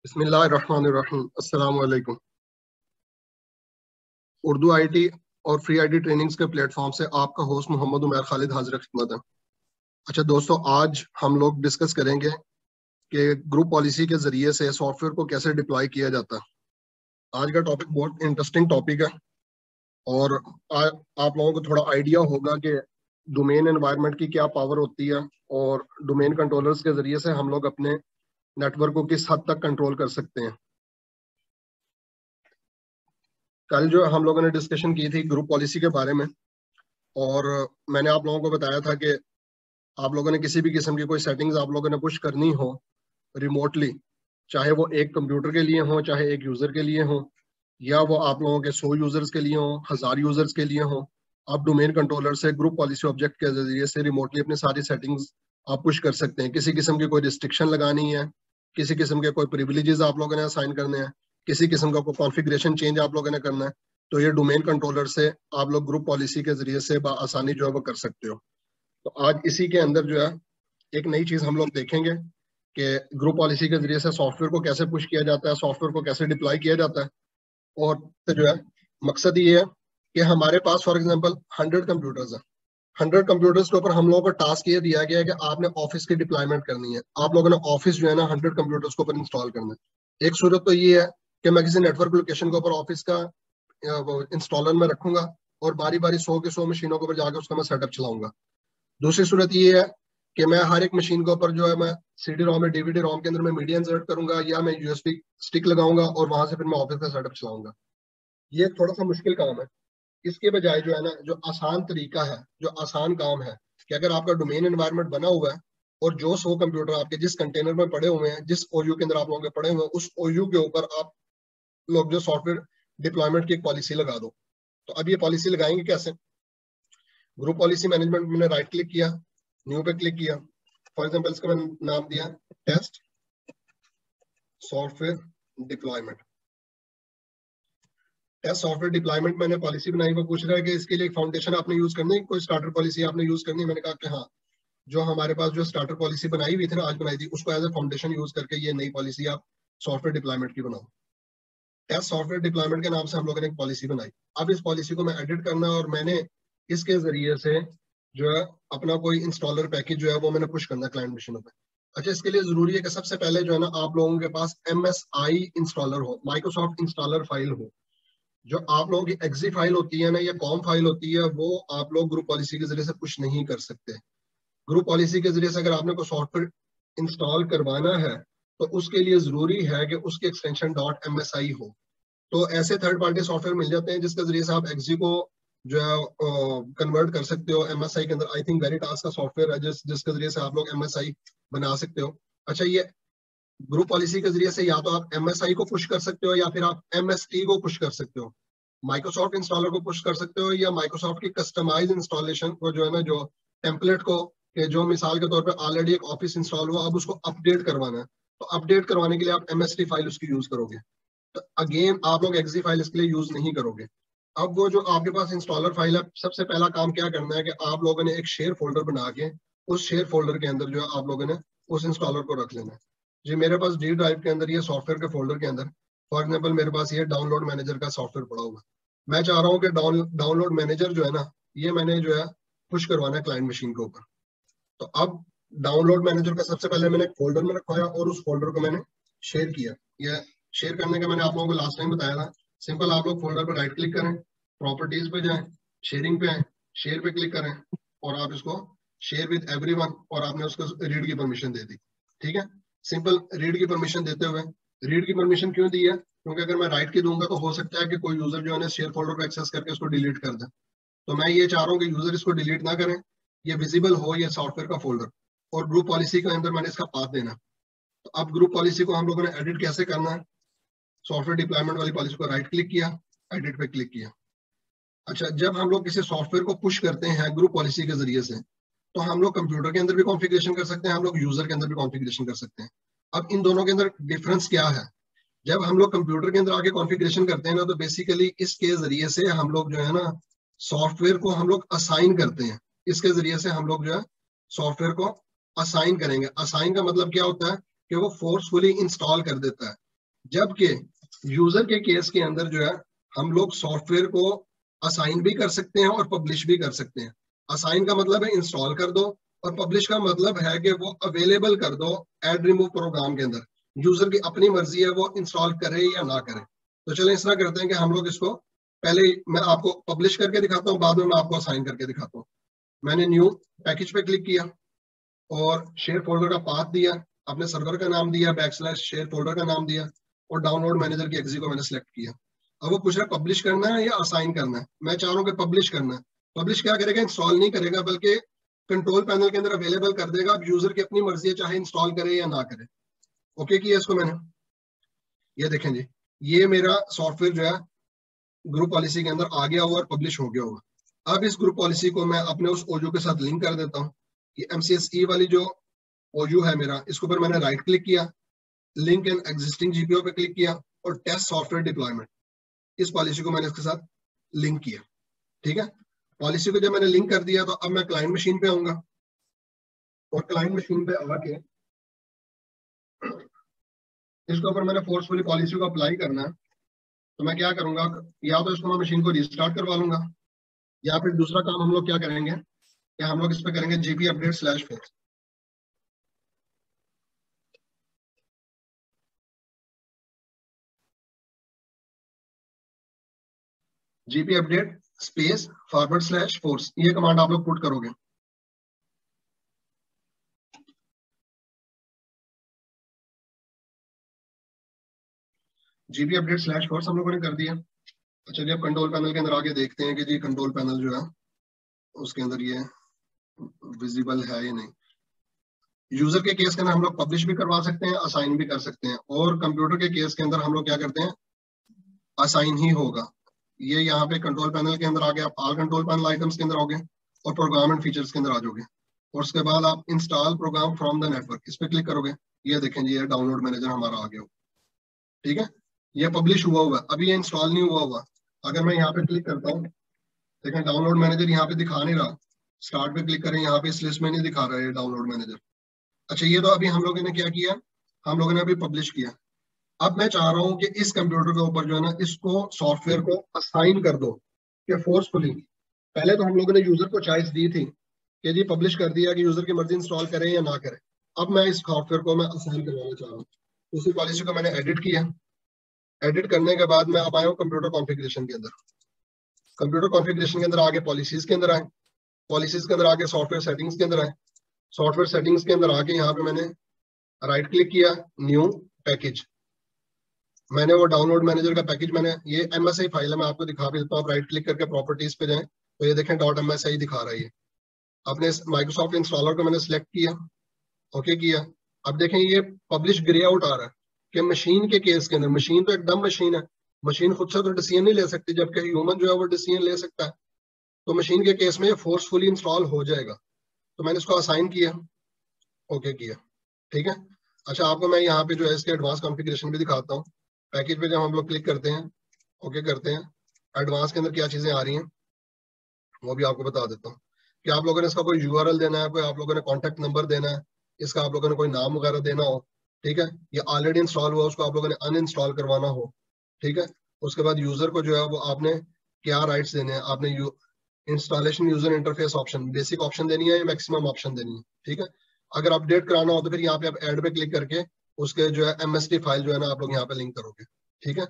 बिस्मिल्लाहिर्रहमानिर्रहीम। अस्सलाम वालेकुम। उर्दू आईटी और फ्री आईटी ट्रेनिंग्स के प्लेटफॉर्म से आपका होस्ट मोहम्मद उमर खालिद हाजिर खिदमत है। अच्छा दोस्तों, आज हम लोग डिस्कस करेंगे कि ग्रुप पॉलिसी के जरिए से सॉफ्टवेयर को कैसे डिप्लॉय किया जाता है। आज का टॉपिक बहुत इंटरेस्टिंग टॉपिक है और आप लोगों को थोड़ा आइडिया होगा कि डोमेन एनवायरनमेंट की क्या पावर होती है और डोमेन कंट्रोलर्स के जरिए से हम लोग अपने नेटवर्क को किस हद तक कंट्रोल कर सकते हैं। कल जो हम लोगों ने डिस्कशन की थी ग्रुप पॉलिसी के बारे में, और मैंने आप लोगों को बताया था कि आप लोगों ने किसी भी किस्म की कोई सेटिंग्स आप लोगों ने पुश करनी हो रिमोटली, चाहे वो एक कंप्यूटर के लिए हो, चाहे एक यूजर के लिए हो, या वो आप लोगों के 100 यूजर्स के लिए हो, 1000 यूजर्स के लिए हो, आप डोमेन कंट्रोलर से ग्रुप पॉलिसी ऑब्जेक्ट के जरिए से रिमोटली अपनी सारी सेटिंग्स आप पुश कर सकते हैं। किसी किस्म की कोई रिस्ट्रिक्शन लगानी है, किसी किस्म के कोई प्रिविलेजेस आप लोगों ने असाइन करने हैं, किसी किस्म का कोई कॉन्फ़िगरेशन चेंज आप लोगों ने करना है, तो ये डोमेन कंट्रोलर से आप लोग ग्रुप पॉलिसी के जरिए से आसानी जो है वो कर सकते हो। तो आज इसी के अंदर जो है एक नई चीज हम लोग देखेंगे कि ग्रुप पॉलिसी के जरिए से सॉफ्टवेयर को कैसे पुश किया जाता है, सॉफ्टवेयर को कैसे डिप्लॉय किया जाता है। और तो जो है मकसद ये है कि हमारे पास फॉर एग्जांपल 100 कंप्यूटर्स हैं। 100 कंप्यूटर्स के ऊपर हम लोगों को टास्क ये दिया गया है कि आपने ऑफिस की डिप्लॉयमेंट करनी है। आप लोगों ने ऑफिस जो है ना 100 कंप्यूटर्स के ऊपर इंस्टॉल करना है। एक सूरत तो ये है कि मैं किसी नेटवर्क लोकेशन के ऊपर ऑफिस का इंस्टॉलर में रखूंगा और बारी बारी 100 के 100 मशीनों के ऊपर जाकर उसका मैं सेटअप चलाऊंगा। दूसरी सूरत ये है कि मैं हर एक मशीन के ऊपर जो है मैं सीडी रोम या डीवीडी रोम के अंदर मैं मीडिया इंसर्ट करूंगा, या मैं यूएसबी स्टिक लगाऊंगा और वहां से फिर मैं ऑफिस का सेटअप चलाऊंगा। ये थोड़ा सा मुश्किल काम है। इसके बजाय जो है ना, जो आसान तरीका है, जो आसान काम है, कि अगर आपका डोमेन एनवायरनमेंट बना हुआ है और जो 100 कंप्यूटर आपके जिस कंटेनर में पड़े हुए हैं, जिस ओयू के अंदर आप लोगों के पड़े हुए हैं, उस ओयू के ऊपर आप लोग जो सॉफ्टवेयर डिप्लॉयमेंट की एक पॉलिसी लगा दो। तो अब ये पॉलिसी लगाएंगे कैसे? ग्रुप पॉलिसी मैनेजमेंट मैंने राइट क्लिक किया, न्यू पे क्लिक किया। फॉर एग्जांपल इसका मैंने नाम दिया test software deployment. Test software deployment मैंने पॉलिसी बनाई। वो पूछ रहा है कि इसके लिए एक फाउंडेशन आपने यूज करनी है, कोई स्टार्टर पॉलिसी आपने यूज करनी है। मैंने कहा कि हाँ, जो हमारे पास जो स्टार्टर पॉलिसी बनाई हुई थी ना, आज बनाई थी, उसको एज ए फाउंडेशन यूज करके ये नई पॉलिसी आप सॉफ्टवेयर डिप्लॉयमेंट की बनाओ। टेस्ट सॉफ्टवेयर डिप्लॉयमेंट के नाम से हम लोगों ने एक पॉलिसी बनाई। अब इस पॉलिसी को मैं एडिट करना है और मैंने इसके जरिए से जो है अपना कोई इंस्टॉलर पैकेज जो है वो मैंने पुश करना है क्लाइंट मशीनों पे। अच्छा, इसके लिए जरूरी है कि सबसे पहले जो है ना आप लोगों के पास MSI इंस्टॉलर हो, माइक्रोसॉफ्ट इंस्टॉलर फाइल हो। जो आप लोगों की एक्सी फाइल होती है ना या कॉम फाइल होती है, वो आप लोग ग्रुप पॉलिसी के जरिए से पुश नहीं कर सकते। ग्रुप पॉलिसी के जरिए से अगर आपने कोई सॉफ्टवेयर इंस्टॉल करवाना है तो उसके लिए जरूरी है कि उसकी एक्सटेंशन .msi हो। तो ऐसे थर्ड पार्टी सॉफ्टवेयर मिल जाते हैं जिसके जरिए से आप एक्सी को जो है कन्वर्ट कर सकते हो MSI के अंदर। आई थिंक वेरिटास का सॉफ्टवेयर है जिसके जरिए से आप लोग MSI बना सकते हो। अच्छा, ये ग्रुप पॉलिसी के जरिए से या तो आप MSI को पुश कर सकते हो या फिर आप MST को पुश कर सकते हो। माइक्रोसॉफ्ट इंस्टॉलर को पुश कर सकते हो या माइक्रोसॉफ्ट की कस्टमाइज इंस्टॉलेशन को जो है ना, जो टेम्पलेट को, कि जो मिसाल के तौर पे ऑलरेडी एक ऑफिस इंस्टॉल हुआ, अब उसको अपडेट करवाना है, तो अपडेट करवाने के लिए आप MST फाइल उसकी यूज करोगे। तो अगेन आप लोग एक्सी फाइल इसके लिए यूज नहीं करोगे। अब वो जो आपके पास इंस्टॉलर फाइल है, सबसे पहला काम क्या करना है कि आप लोगों ने एक शेयर फोल्डर बना के उस शेयर फोल्डर के अंदर जो है आप लोगों ने उस इंस्टॉलर को रख लेना है। जी, मेरे पास डी ड्राइव के अंदर ये सॉफ्टवेयर के फोल्डर के अंदर फॉर एग्जाम्पल मेरे पास ये डाउनलोड मैनेजर का सॉफ्टवेयर पड़ा हुआ है। मैं चाह रहा हूँ कि डाउनलोड मैनेजर जो है ना, ये मैंने जो है पुश करवाना है क्लाइंट मशीन के ऊपर। तो अब डाउनलोड मैनेजर का सबसे पहले मैंने एक फोल्डर में रखवाया और उस फोल्डर को मैंने शेयर किया। यह शेयर करने का मैंने आप लोगों को लास्ट टाइम बताया था। सिंपल आप लोग फोल्डर पर राइट क्लिक करें, प्रॉपर्टीज पे जाएं, शेयरिंग पे आए, शेयर पे क्लिक करें और आप इसको शेयर विद एवरीवन और आपने उसको रीड की परमिशन दे दी। ठीक है, सिंपल रीड की परमिशन देते हुए, रीड की परमिशन क्यों दी है? क्योंकि अगर मैं राइट की दूंगा तो हो सकता है कि कोई यूजर जो है शेयर फोल्डर को एक्सेस करके उसको डिलीट कर दे। तो मैं ये चाह रहा हूँ कि यूजर इसको डिलीट ना करें, ये विजिबल हो ये सॉफ्टवेयर का फोल्डर। और ग्रुप पॉलिसी के अंदर मैंने इसका पाथ देना। तो अब ग्रुप पॉलिसी को हम लोगों ने एडिट कैसे करना है? सॉफ्टवेयर डिप्लॉयमेंट वाली पॉलिसी को राइट क्लिक किया, एडिट पे क्लिक किया। अच्छा, जब हम लोग किसी सॉफ्टवेयर को पुश करते हैं ग्रुप पॉलिसी के जरिए से, तो हम लोग कंप्यूटर के अंदर भी कॉन्फ़िगरेशन कर सकते हैं, हम लोग यूजर के अंदर भी कॉन्फ़िगरेशन कर सकते हैं। अब इन दोनों के अंदर डिफरेंस क्या है? जब हम लोग कंप्यूटर के अंदर आके कॉन्फ़िगरेशन करते हैं ना, तो बेसिकली इसके जरिए से हम लोग जो है ना सॉफ्टवेयर को हम लोग असाइन करते हैं। इसके जरिए से हम लोग जो है सॉफ्टवेयर को असाइन करेंगे। असाइन का मतलब क्या होता है कि वो फोर्सफुली इंस्टॉल कर देता है। जबकि यूजर के केस के अंदर जो है हम लोग सॉफ्टवेयर को असाइन भी कर सकते हैं और पब्लिश भी कर सकते हैं। असाइन का मतलब है इंस्टॉल कर दो, और पब्लिश का मतलब है कि वो अवेलेबल कर दो एड रिमूव प्रोग्राम के अंदर। यूजर की अपनी मर्जी है वो इंस्टॉल करे या ना करे। तो चलें इस तरह करते हैं कि हम लोग इसको पहले मैं आपको पब्लिश करके दिखाता हूँ, बाद में मैं आपको असाइन करके दिखाता हूँ। मैंने न्यू पैकेज पे क्लिक किया और शेयर फोल्डर का पाथ दिया, अपने सर्वर का नाम दिया, \शेयर फोल्डर का नाम दिया, और डाउनलोड मैनेजर की एक्सी को मैंने सेलेक्ट किया। अब वो पूछ रहा है पब्लिश करना है या असाइन करना है। मैं चाह रहा हूँ कि पब्लिश करना है। पब्लिश क्या करेगा, इंस्टॉल नहीं करेगा, बल्कि कंट्रोल पैनल के अंदर अवेलेबल कर देगा। अब यूजर की अपनी मर्जी है, चाहे इंस्टॉल करे या ना करे। ओके किया इसको मैंने। ये देखें जी, ये मेरा सॉफ्टवेयर जो है ग्रुप पॉलिसी के अंदर आ गया हुआ और पब्लिश हो गया हुआ। अब इस ग्रुप पॉलिसी को मैं अपने उस ओजू के साथ लिंक कर देता हूँ। ये MCSE वाली जो ओजू है मेरा, इसके ऊपर मैंने राइट क्लिक किया, लिंक इन एग्जिस्टिंग GPO पे क्लिक किया, और टेस्ट सॉफ्टवेयर डिप्लॉयमेंट, इस पॉलिसी को मैंने इसके साथ लिंक किया। ठीक है, पॉलिसी को जब मैंने लिंक कर दिया तो अब मैं क्लाइंट मशीन पे आऊंगा, और क्लाइंट मशीन पे आके इसके ऊपर मैंने फोर्सफुली पॉलिसी को अप्लाई करना है। तो मैं क्या करूंगा, या तो इसको मैं मशीन को रिस्टार्ट करवा लूंगा, या फिर दूसरा काम हम लोग क्या करेंगे कि हम लोग इस पे करेंगे GP अपडेट/फोर्स। GP update space /force, ये कमांड आप लोग पुट करोगे। GP अपडेट/फोर्स हम लोगों ने कर दिया। अच्छा जी, अब कंट्रोल पैनल के अंदर आगे देखते हैं कि जी कंट्रोल पैनल जो है उसके अंदर ये विजिबल है या नहीं। यूजर के केस के अंदर हम लोग पब्लिश भी करवा सकते हैं, असाइन भी कर सकते हैं, और कंप्यूटर के केस के अंदर हम लोग क्या करते हैं, असाइन ही होगा। ये यहाँ पे कंट्रोल पैनल के अंदर आ गए, आप ऑल कंट्रोल पैनल आइटम्स के अंदर आओगे और प्रोग्राम एंड फीचर्स के अंदर आ जाओगे, और उसके बाद आप install program from the network, इस पे क्लिक करोगे। ये देखें जी, ये डाउनलोड मैनेजर हमारा आ गया। ठीक है, ये पब्लिश हुआ हुआ, अभी ये इंस्टॉल नहीं हुआ हुआ। अगर मैं यहाँ पे क्लिक करता हूँ, देखें डाउनलोड मैनेजर यहाँ पे दिखा नहीं रहा। स्टार्ट पे क्लिक करें, यहाँ पे इस लिस्ट में नहीं दिखा रहा है डाउनलोड मैनेजर। अच्छा, ये तो अभी हम लोगों ने क्या किया, हम लोगों ने अभी पब्लिश किया। अब मैं चाह रहा हूँ कि इस कंप्यूटर के ऊपर जो है ना, इसको सॉफ्टवेयर को असाइन कर दो कि फोर्सफुली। पहले तो हम लोगों ने यूजर को चॉइस दी थी कि जी पब्लिश कर दिया कि यूजर की मर्जी इंस्टॉल करें या ना करें। अब मैं इस सॉफ्टवेयर को मैं असाइन करवाना चाह रहा हूँ। उसी पॉलिसी को मैंने एडिट किया। एडिट करने के बाद मैं अब आया हूँ कंप्यूटर कॉन्फ़िगरेशन के अंदर। कंप्यूटर कॉन्फ़िगरेशन के अंदर आगे पॉलिसीज के अंदर आए, पॉलिसीज के अंदर आगे सॉफ्टवेयर सेटिंग्स के अंदर आए। सॉफ्टवेयर सेटिंग्स के अंदर आके यहाँ पे मैंने राइट क्लिक किया, न्यू पैकेज। मैंने वो डाउनलोड मैनेजर का पैकेज, मैंने ये MSI फाइल है, मैं आपको दिखा भी देता हूँ। आप राइट क्लिक करके प्रॉपर्टीज पे जाएं तो ये देखें .msi दिखा रहा है। ये अपने माइक्रोसॉफ्ट इंस्टॉलर को मैंने सिलेक्ट किया, ओके किया। अब देखें ये पब्लिश ग्रे आउट आ रहा है कि मशीन के केस के अंदर, मशीन तो एकदम मशीन है, मशीन खुद से तो डिसीजन नहीं ले सकती, जबकि ह्यूमन जो है वो डिसीजन ले सकता है। तो मशीन के केस में फोर्सफुली इंस्टॉल हो जाएगा। तो मैंने इसको असाइन किया, ओके किया। ठीक है, अच्छा आपको मैं यहाँ पे जो है इसके एडवांस कॉन्फ़िगरेशन भी दिखाता हूँ। पैकेज पे जब हम लोग क्लिक करते हैं, ओके करते हैं, एडवांस के अंदर क्या चीजें आ रही हैं वो भी आपको बता देता हूँ। कि आप लोगों ने इसका कोई URL देना है, कोई आप लोगों ने कॉन्टेक्ट नंबर देना है, इसका आप लोगों ने कोई नाम वगैरह देना हो। ठीक है, ये ऑलरेडी इंस्टॉल हुआ, उसको आप लोगों ने अनइंस्टॉल करवाना हो। ठीक है, उसके बाद यूजर को जो है वो आपने क्या राइट्स देने हैं, आपने installation user interface option, basic option देनी है या मैक्सिमम ऑप्शन देनी है। ठीक है, अगर अपडेट कराना हो तो फिर यहाँ पे आप ऐड पे क्लिक करके उसके जो है MST फाइल जो है ना आप लोग यहाँ पे लिंक करोगे। ठीक है,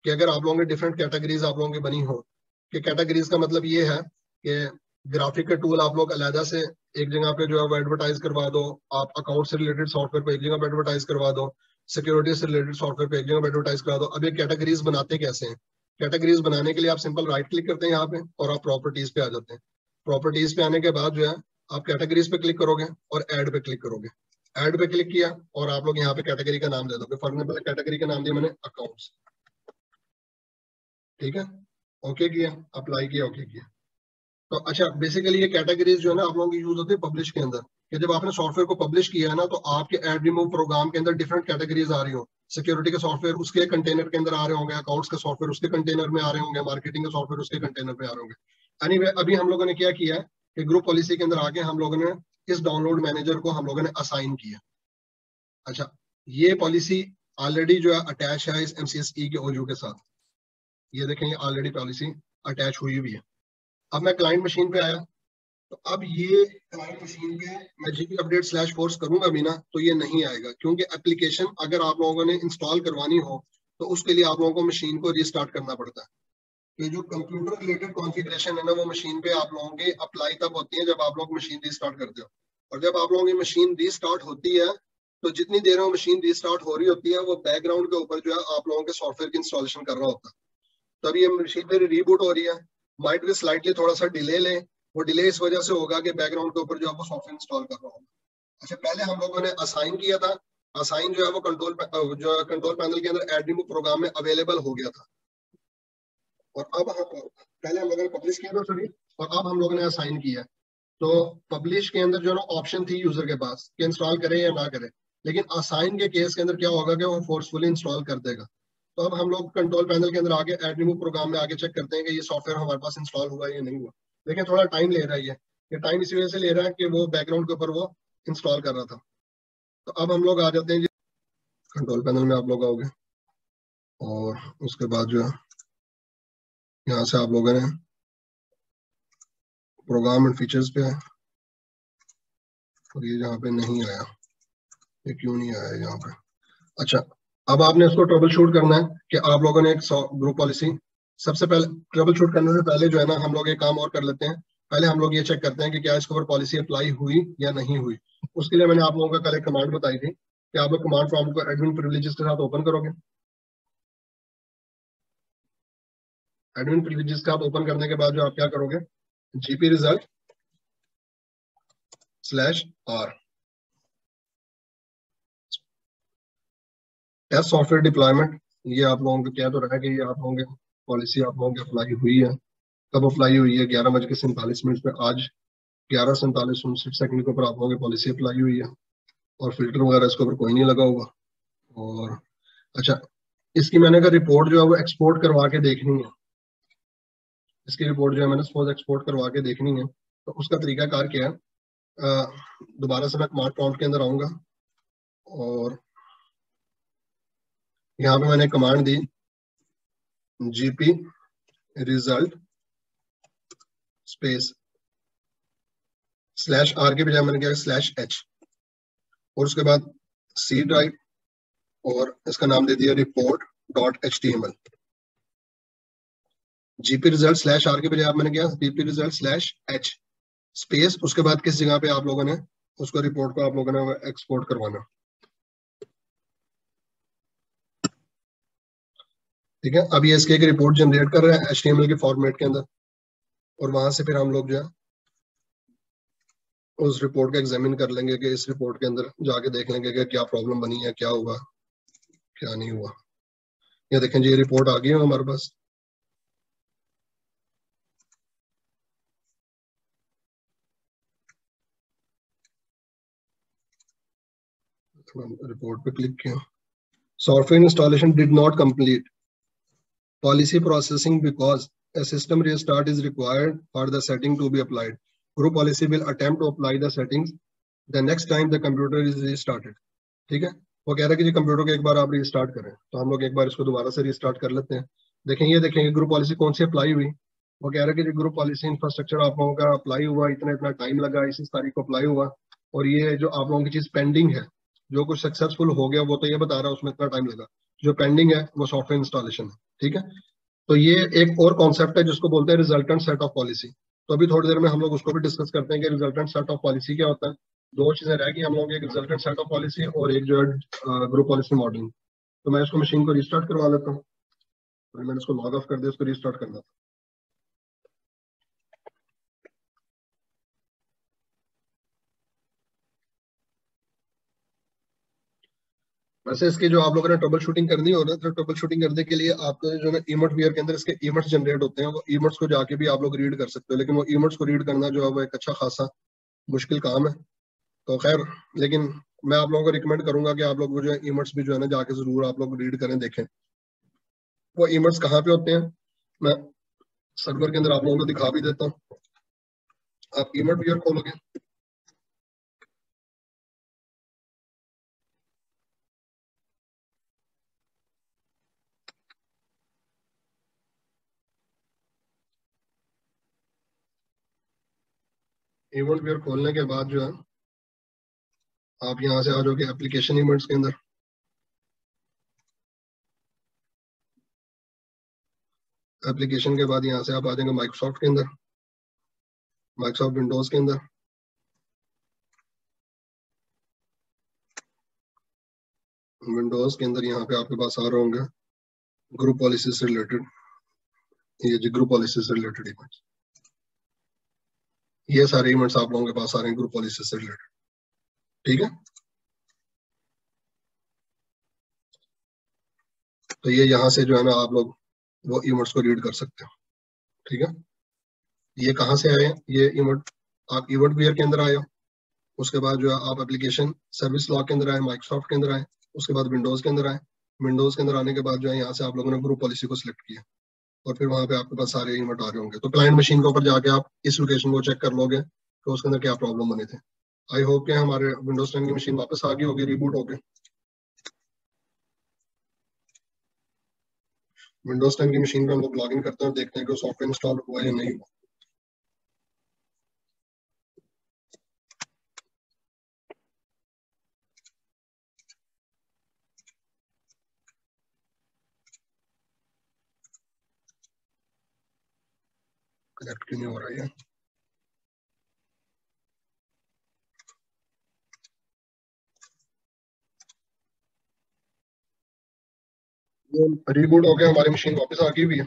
कि अगर आप लोगों की डिफरेंट कैटेगरीज आप लोगों की बनी हो, कि कैटेगरीज का मतलब ये है कि ग्राफिक के टूल आप लोग अलहदा से एक जगह पे जो है वो एडवर्टाइज करवा दो, आप अकाउंट से रिलेटेड सॉफ्टवेयर को एक जगह पे एडवर्टाइज करवा दो, सिक्योरिटी से रिलेटेड सॉफ्टवेयर पे एक जगह पे एडवर्टाइज करवा दो। अब ये कैटेगरीज बनाते कैसे हैं, कैटेगरीज बनाने के लिए आप सिंपल राइट क्लिक करते हैं यहाँ पे और आप प्रॉपर्टीज पे आ जाते हैं। प्रॉपर्टीज पे आने के बाद जो है आप कैटेगरीज पे क्लिक करोगे और ऐड पे क्लिक करोगे। ऐड पे क्लिक किया और आप लोग यहाँ पे कैटेगरी का नाम दे दोगे। फॉर एग्जाम्पल कैटेगरी का नाम दिया मैंने अकाउंट्स। ठीक है, ओके किया, अप्लाई किया, ओके किया। तो अच्छा बेसिकली ये कैटेगरीज जो है ना आप लोगों की यूज होती है पब्लिश के अंदर, कि जब आपने सॉफ्टवेयर को पब्लिश किया है ना तो आपके ऐड रिमूव प्रोग्राम के अंदर डिफरेंट कैटेगरीज आ रही हो। सिक्योरिटी के सॉफ्टवेयर उसके कंटेनर के अंदर आ रहे होंगे, अकाउंट्स के सॉफ्टवेयर उसके कंटेनर में आ रहे होंगे, मार्केटिंग के सॉफ्टवेयर उसके कंटेनर में आ रहे होंगे। एनीवे अभी हम लोगों ने क्या किया है कि ग्रुप पॉलिसी के अंदर आके हम लोगों ने इस डाउनलोड मैनेजर को हम लोगों ने असाइन किया। अच्छा, ये पॉलिसी ऑलरेडी जो है अटैच है इस MCSE के OU के साथ। ये देखें, ये ऑलरेडी पॉलिसी अटैच हुई हुई है। अब मैं क्लाइंट मशीन पे आया, तो अब ये क्लाइंट मशीन पे मैं GP अपडेट स्लैश फोर्स करूंगा भी ना, तो ये नहीं आएगा, क्योंकि एप्लीकेशन अगर आप लोगों ने इंस्टॉल करवानी हो तो उसके लिए आप लोगों को मशीन को रिस्टार्ट करना पड़ता है। ये जो कंप्यूटर रिलेटेड कॉन्फ़िगरेशन है ना, वो मशीन पे आप लोगों की अप्लाई तब होती है जब आप लोग मशीन रिस्टार्ट करते हो। और जब आप लोगों की मशीन रिस्टार्ट होती है, तो जितनी देर में मशीन रिस्टार्ट हो रही होती है, वो बैकग्राउंड के ऊपर जो है आप लोगों के सॉफ्टवेयर की इंस्टॉलेशन कर रहा होता है। तब ये मशीन फिर रीबूट हो रही है, माइट भी स्लाइटली थोड़ा सा डिले ले, वो डिले इस वजह से होगा कि बैकग्राउंड के ऊपर जो है वो सॉफ्टवेयर इंस्टॉल कर रहा होगा। अच्छा, पहले हम लोगों ने असाइन किया था, असाइन जो है वो कंट्रोल पैनल के अंदर एड रिमूव प्रोग्राम में अवेलेबल हो गया था। और अब पहले हम लोगों ने पब्लिश किया था सॉरी, और अब हम लोगों ने असाइन किया। तो पब्लिश के अंदर जो ना ऑप्शन थी यूजर के पास कि इंस्टॉल करे या ना करे, लेकिन असाइन के केस के अंदर क्या होगा कि वो फोर्सफुली इंस्टॉल कर देगा। तो अब हम लोग कंट्रोल पैनल के अंदर आगे एड रिमूव प्रोग्राम में आगे चेक करते हैं कि ये सॉफ्टवेयर हमारे पास इंस्टॉल हुआ है या नहीं हुआ। लेकिन थोड़ा टाइम ले रहा है ये टाइम इसी वजह से ले रहा है कि वो बैकग्राउंड के ऊपर वो इंस्टॉल कर रहा था। तो अब हम लोग आ जाते हैं जी कंट्रोल पैनल में, आप लोग आओगे और उसके बाद जो है यहाँ से आप लोगों ने प्रोग्राम एंड फीचर्स पे है, और ये जहाँ पे नहीं आया, ये क्यों नहीं आया यहाँ पे। अच्छा, अब आपने इसको ट्रबल शूट करना है कि आप लोगों ने एक ग्रुप पॉलिसी, सबसे पहले ट्रबल शूट करने से पहले जो है ना, हम लोग एक काम और कर लेते हैं। पहले हम लोग ये चेक करते हैं कि क्या इसके ऊपर पॉलिसी अप्लाई हुई या नहीं हुई। उसके लिए मैंने आप लोगों का कल एक कमांड बताई थी कि आप लोग कमांड प्रॉम्प्ट को एडमिन प्रिविलेजेस के साथ ओपन करोगे। एडमिन प्रिविलेजेस का आप ओपन करने के बाद जो आप क्या करोगे, GP result /r test software deployment. ये आप लोगों को क्या तो रहा है कि ये आप लोगों की पॉलिसी आप लोगों की अप्लाई हुई है। कब अप्लाई हुई है, 11:47 पे। आज 11:47 के ऊपर आप लोगों की पॉलिसी अप्लाई हुई है, और फिल्टर वगैरह इसके ऊपर कोई नहीं लगा हुआ। और अच्छा, इसकी मैंने कहा रिपोर्ट जो है वो एक्सपोर्ट करवा के देखनी है। इसकी रिपोर्ट जो है मैंने सपोज एक्सपोर्ट करवा के देखनी है, तो उसका तरीका कार क्या है। दोबारा से मैं कमांड प्रॉम्प्ट के अंदर आऊंगा, और यहाँ पे मैंने कमांड दी GP result स्पेस /r के बजाय मैंने क्या /h, और उसके बाद C ड्राइव, और इसका नाम दे दिया report.html। GP result /r के बजाय मैंने क्या GP result /h स्पेस, उसके बाद किस जगह पे आप लोगों ने उसको रिपोर्ट को आप लोगों ने एक्सपोर्ट करवाना। ठीक है, अब ये इसके एक रिपोर्ट जनरेट कर रहा है HTML के फॉर्मेट के अंदर, और वहां से फिर हम लोग जो है उस रिपोर्ट को एग्जामिन कर लेंगे कि इस रिपोर्ट के अंदर जाके देख लेंगे कि क्या प्रॉब्लम बनी है, क्या हुआ क्या नहीं हुआ। ये देखें जी, ये रिपोर्ट आ गई है हमारे पास। रिपोर्ट पे क्लिक किया, software installation did not complete, policy processing because a system restart is required for the setting to be applied. Group policy will attempt to apply the settings the next time the computer is restarted. ठीक है, वो कह रहा है कि जी computer को एक बार आप रिस्टार्ट करें, तो हम लोग एक बार इसको दोबारा से रिस्टार्ट कर लेते हैं। देखेंगे देखेंगे ग्रुप पॉलिसी कौन सी अप्लाई हुई। वो कह रहा है कि ग्रुप पॉलिसी इंफ्रास्ट्रक्चर आप लोगों का अप्लाई हुआ, इतना इतना टाइम लगा, इस तारीख को अप्लाई हुआ, और ये जो आप लोगों की चीज पेंडिंग है, जो कुछ सक्सेसफुल हो गया वो तो ये बता रहा है उसमें इतना टाइम लगा, जो पेंडिंग है वो सॉफ्टवेयर इंस्टॉलेशन है। ठीक है, तो ये एक और कॉन्सेप्ट है जिसको बोलते हैं रिजल्टेंट सेट ऑफ पॉलिसी। तो अभी थोड़ी देर में हम लोग उसको भी डिस्कस करते हैं कि रिजल्टेंट सेट ऑफ पॉलिसी क्या होता है। दो चीजें रह गई हम लोग, एक रिजल्टेंट सेट ऑफ पॉलिसी और एक जो है ग्रुप पॉलिसी मॉडलिंग। तो मैं इसको मशीन को रिस्टार्ट करवा लेता हूँ, तो मैंने इसको लॉग ऑफ कर दिया, इसको रिस्टार्ट करना था। वैसे इसकी जो आप लोगों ने ट्रबल शूटिंग करनी हो ना, तो ट्रबल शूटिंग करने के लिए आपको जो है इमोट वेयर के अंदर इसके इमोट्स जनरेट होते हैं, वो इमोट्स को जाके भी आप लोग रीड कर सकते हो, लेकिन वो इमोट्स को रीड करना जो है वो एक अच्छा खासा मुश्किल काम है। तो खैर, लेकिन मैं आप लोगों को रिकमेंड करूंगा कि आप लोग वो जो है इमोट्स भी जो है ना जाके जरूर आप लोग रीड करें, देखें वो इमोट्स कहाँ पे होते हैं। मैं सर्वर के अंदर आप लोगों को दिखा भी देता हूँ। आप इमोट वेयर खोलोगे, इवेंट व्यूअर खोलने के बाद जो है आप यहाँ से आ जाओगे एप्लीकेशन इवेंट्स के अंदर। एप्लीकेशन के बाद यहाँ से आप आ जाएंगे माइक्रोसॉफ्ट के अंदर, माइक्रोसॉफ्ट विंडोज के अंदर। विंडोज के अंदर यहाँ पे आपके पास आ रहे होंगे ग्रुप पॉलिसी से रिलेटेड, ये जो ग्रुप पॉलिसी से रिलेटेड इवेंट्स, ये सारे इवेंट्स आप लोगों के पास आ रहे हैं ग्रुप पॉलिसी से रिलेटेड। ठीक है, तो ये यहाँ से जो है ना आप लोग वो इवेंट्स को रीड कर सकते हो। ठीक है, ये कहाँ से आए हैं ये इवेंट? आप इवेंट व्यूअर के अंदर आए हो, उसके बाद जो है आप एप्लीकेशन सर्विस लॉग के अंदर आए, माइक्रोसॉफ्ट के अंदर आए, उसके बाद विंडोज के अंदर आए। विंडोज के अंदर आने के बाद जो है यहाँ से आप लोगों ने ग्रुप पॉलिसी को सिलेक्ट किया और फिर वहां पे आपके पास सारे इवेंट आ रहे होंगे। तो क्लाइंट मशीन के ऊपर जाके आप इस लोकेशन को चेक कर लोगे कि उसके अंदर क्या प्रॉब्लम बने थे। आई होप कि हमारे विंडोज 10 की मशीन वापस आ गई होगी रिबूट होके। विंडोज 10 की मशीन पे हम लोग लॉग इन करते हैं और देखते हैं कि सॉफ्टवेयर इंस्टॉल हुआ या नहीं हुआ। कनेक्ट क्यों नहीं हो रहा है? रिबूट होके हमारी मशीन वापस आ गई हुई है।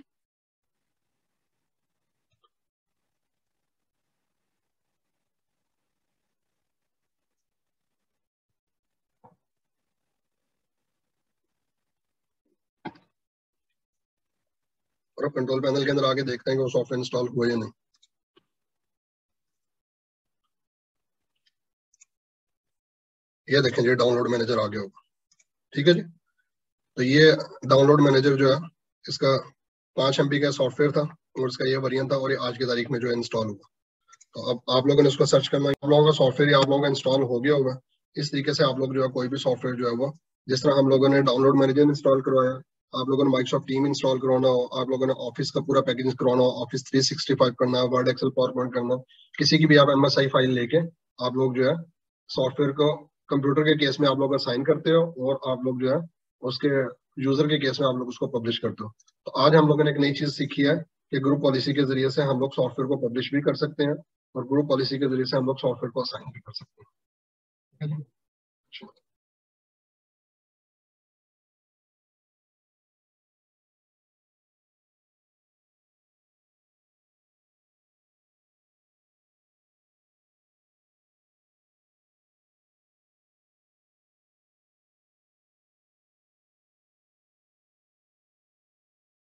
और अब कंट्रोल पैनल के अंदर आके देखते हैं कि वो सॉफ्टवेयर इंस्टॉल हुआ या नहीं। ये देखें जी डाउनलोड मैनेजर आ गया होगा। ठीक है जी, तो ये डाउनलोड मैनेजर जो है इसका 5 MB का सॉफ्टवेयर था और इसका ये वेरिएंट था और ये आज की तारीख में जो है इंस्टॉल हुआ। तो अब आप लोगों ने उसको सर्च करना है, आप लोगों का सॉफ्टवेयर आप लोगों का इंस्टॉल हो गया होगा। इस तरीके से आप लोग जो है कोई भी सॉफ्टवेयर जो है वो, जिस तरह हम लोगों ने डाउनलोड मैनेजर इंस्टॉल करवाया, आप लोगों ने माइक्रोसॉफ्ट टीम इंस्टॉल करवाना हो, आप लोगों ने ऑफिस का पूरा पैकेज करवाना हो, ऑफिस 365 करना है, वर्ड एक्सेल पावर पॉइंट करना, किसी की भी आप MSI फाइल लेके आप लोग जो है सॉफ्टवेयर को कंप्यूटर के केस में आप लोग असाइन करते हो और आप लोग जो है उसके यूजर के केस में आप लोग उसको पब्लिश करते हो। तो आज हम लोगों ने एक नई चीज सीखी है कि ग्रुप पॉलिसी के जरिए से हम लोग सॉफ्टवेयर को पब्लिश भी कर सकते हैं और ग्रुप पॉलिसी के जरिए से हम लोग सॉफ्टवेयर को असाइन भी कर सकते हैं।